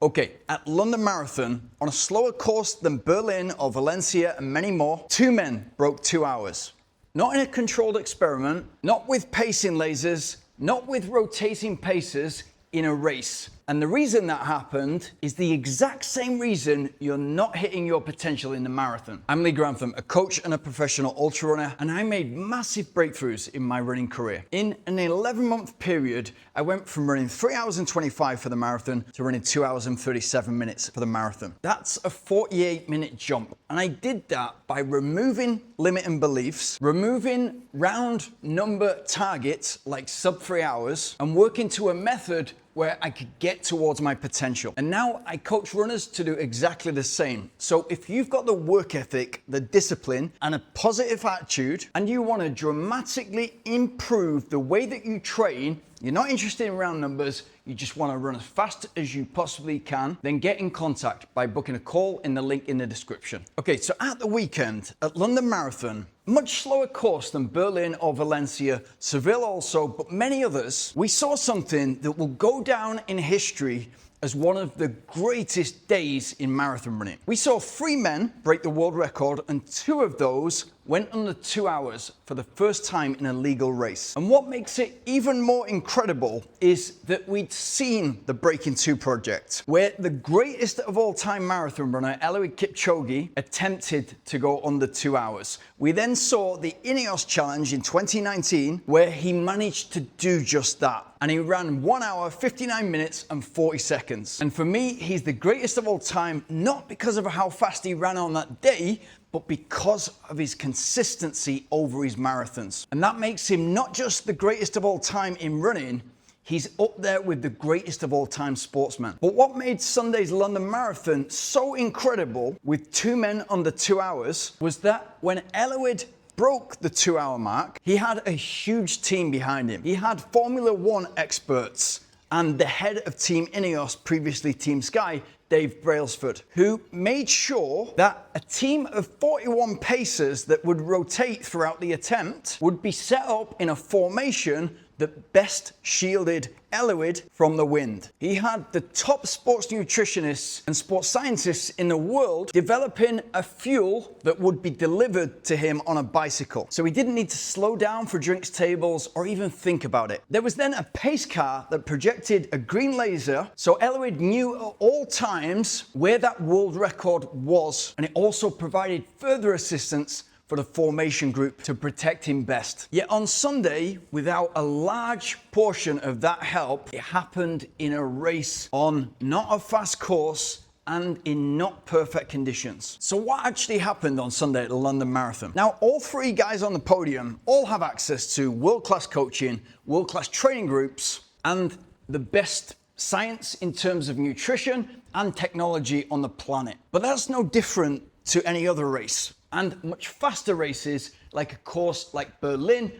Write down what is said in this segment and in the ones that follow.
Okay, at London Marathon, on a slower course than Berlin or Valencia and many more, 2 men broke 2 hours. Not in a controlled experiment, not with pacing lasers, not with rotating pacers, in a race. And the reason that happened is the exact same reason you're not hitting your potential in the marathon. I'm Lee Grantham, a coach and a professional ultra runner, and I made massive breakthroughs in my running career. In an 11-month period, I went from running 3 hours and 25 for the marathon to running 2 hours and 37 minutes for the marathon. That's a 48-minute jump. And I did that by removing limiting beliefs, removing round number targets like sub 3 hours, and working to a method where I could get towards my potential. And now I coach runners to do exactly the same. So if you've got the work ethic, the discipline, and a positive attitude, and you want to dramatically improve the way that you train, you're not interested in round numbers, you just want to run as fast as you possibly can, then get in contact by booking a call in the link in the description. Okay, so at the weekend, at London Marathon, much slower course than Berlin or Valencia, Seville also, but many others, we saw something that will go down in history as one of the greatest days in marathon running. We saw 3 men break the world record, and 2 of those went under 2 hours for the first time in a legal race. And what makes it even more incredible is that we'd seen the Breaking2 project, where the greatest of all time marathon runner, Kipchoge, attempted to go under 2 hours. We then saw the INEOS challenge in 2019, where he managed to do just that. And he ran 1 hour, 59 minutes and 40 seconds. And for me, he's the greatest of all time, not because of how fast he ran on that day, but because of his consistency over his marathons. And that makes him not just the greatest of all time in running, he's up there with the greatest of all time sportsmen. But what made Sunday's London Marathon so incredible, with 2 men under 2 hours, was that when Eliud broke the 2 hour mark, he had a huge team behind him. He had Formula One experts and the head of Team INEOS, previously Team Sky, Dave Brailsford, who made sure that a team of 41 pacers that would rotate throughout the attempt would be set up in a formation that best shielded Eliud from the wind. He had the top sports nutritionists and sports scientists in the world developing a fuel that would be delivered to him on a bicycle. So he didn't need to slow down for drinks tables or even think about it. There was then a pace car that projected a green laser, so Eliud knew at all times where that world record was, and it also provided further assistance for the formation group to protect him best. Yet on Sunday, without a large portion of that help, it happened in a race on not a fast course and in not perfect conditions. So what actually happened on Sunday at the London Marathon? Now, all 3 guys on the podium all have access to world-class coaching, world-class training groups, and the best science in terms of nutrition and technology on the planet. But that's no different to any other race, and much faster races like a course like Berlin,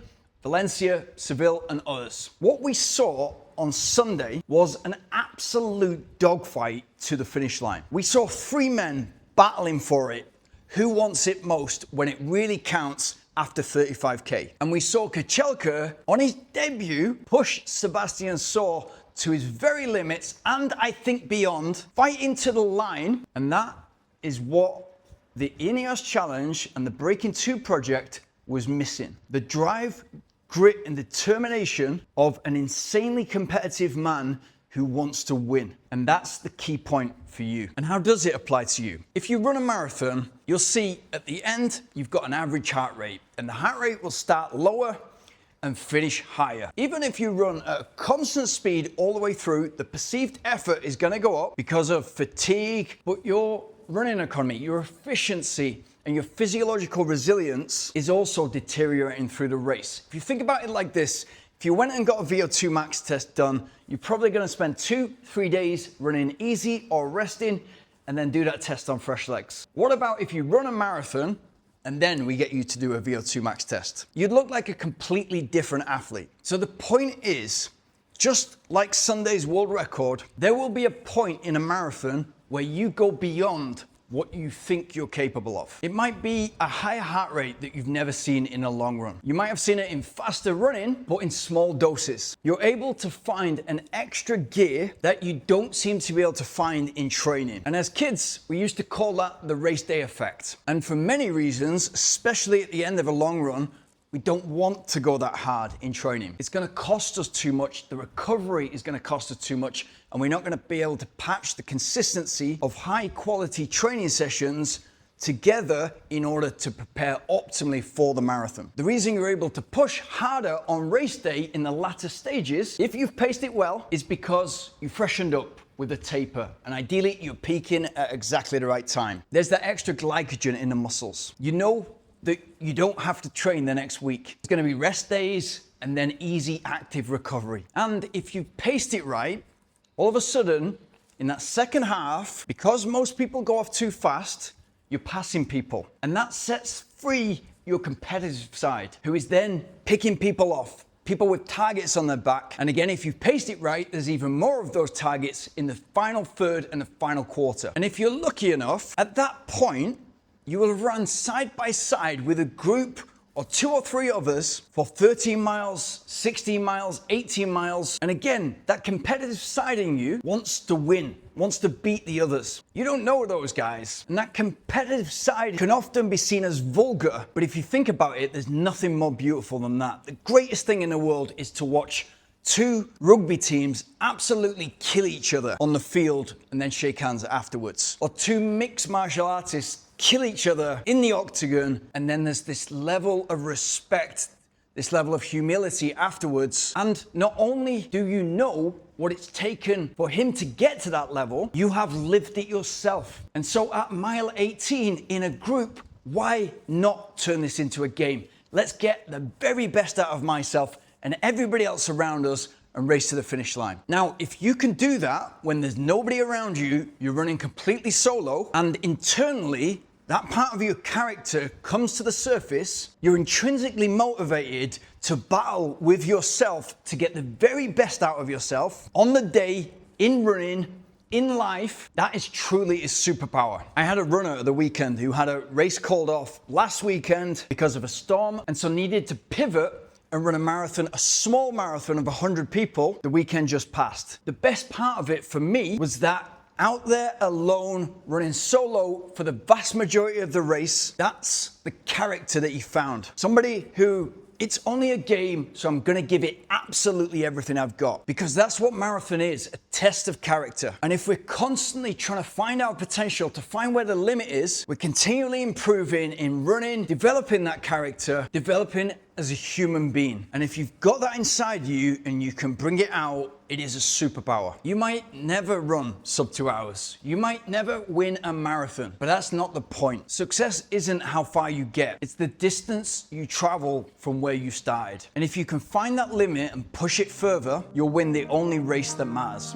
Valencia, Seville, and others. What we saw on Sunday was an absolute dogfight to the finish line. We saw 3 men battling for it. Who wants it most when it really counts after 35K? And we saw Kipchoge on his debut push Sebastian Saw to his very limits, and I think beyond, fighting to the line. And that is what the INEOS challenge and the Breaking2 project was missing. The drive, grit, and determination of an insanely competitive man who wants to win. And that's the key point for you. And how does it apply to you? If you run a marathon, you'll see at the end, you've got an average heart rate, and the heart rate will start lower and finish higher. Even if you run at a constant speed all the way through, the perceived effort is gonna go up because of fatigue, but your running economy, your efficiency, and your physiological resilience is also deteriorating through the race. If you think about it like this, if you went and got a VO2 max test done, you're probably gonna spend 2-3 days running easy or resting, and then do that test on fresh legs. What about if you run a marathon and then we get you to do a VO2 max test? You'd look like a completely different athlete. So the point is, just like Sunday's world record, there will be a point in a marathon where you go beyond what you think you're capable of. It might be a higher heart rate that you've never seen in a long run. You might have seen it in faster running, but in small doses. You're able to find an extra gear that you don't seem to be able to find in training. And as kids, we used to call that the race day effect. And for many reasons, especially at the end of a long run, we don't want to go that hard in training. It's gonna cost us too much, the recovery is gonna cost us too much, and we're not gonna be able to patch the consistency of high quality training sessions together in order to prepare optimally for the marathon. The reason you're able to push harder on race day in the latter stages, if you've paced it well, is because you freshened up with a taper, and ideally you're peaking at exactly the right time. There's that extra glycogen in the muscles. You know that you don't have to train the next week. It's gonna be rest days and then easy active recovery. And if you paced it right, all of a sudden, in that second half, because most people go off too fast, you're passing people. And that sets free your competitive side, who is then picking people off, people with targets on their back. And again, if you've paced it right, there's even more of those targets in the final third and the final quarter. And if you're lucky enough, at that point, you will run side by side with a group or 2 or 3 others for 13 miles, 16 miles, 18 miles. And again, that competitive side in you wants to win, wants to beat the others. You don't know those guys. And that competitive side can often be seen as vulgar. But if you think about it, there's nothing more beautiful than that. The greatest thing in the world is to watch 2 rugby teams absolutely kill each other on the field and then shake hands afterwards. Or 2 mixed martial artists kill each other in the octagon, and then there's this level of respect, this level of humility afterwards. And not only do you know what it's taken for him to get to that level, you have lived it yourself. And so at mile 18 in a group, why not turn this into a game? Let's get the very best out of myself and everybody else around us and race to the finish line. Now, if you can do that when there's nobody around you, you're running completely solo, and internally, that part of your character comes to the surface, you're intrinsically motivated to battle with yourself to get the very best out of yourself on the day, in running, in life. That is truly his superpower. I had a runner at the weekend who had a race called off last weekend because of a storm, and so needed to pivot and run a marathon, a small marathon of 100 people, the weekend just passed. The best part of it for me was that out there alone, running solo for the vast majority of the race, that's the character that he found. Somebody who, it's only a game, so I'm gonna give it absolutely everything I've got. Because that's what marathon is, a test of character. And if we're constantly trying to find our potential, to find where the limit is, we're continually improving in running, developing that character, developing as a human being. And if you've got that inside you and you can bring it out, it is a superpower. You might never run sub 2 hours. You might never win a marathon, but that's not the point. Success isn't how far you get. It's the distance you travel from where you started. And if you can find that limit and push it further, you'll win the only race that matters.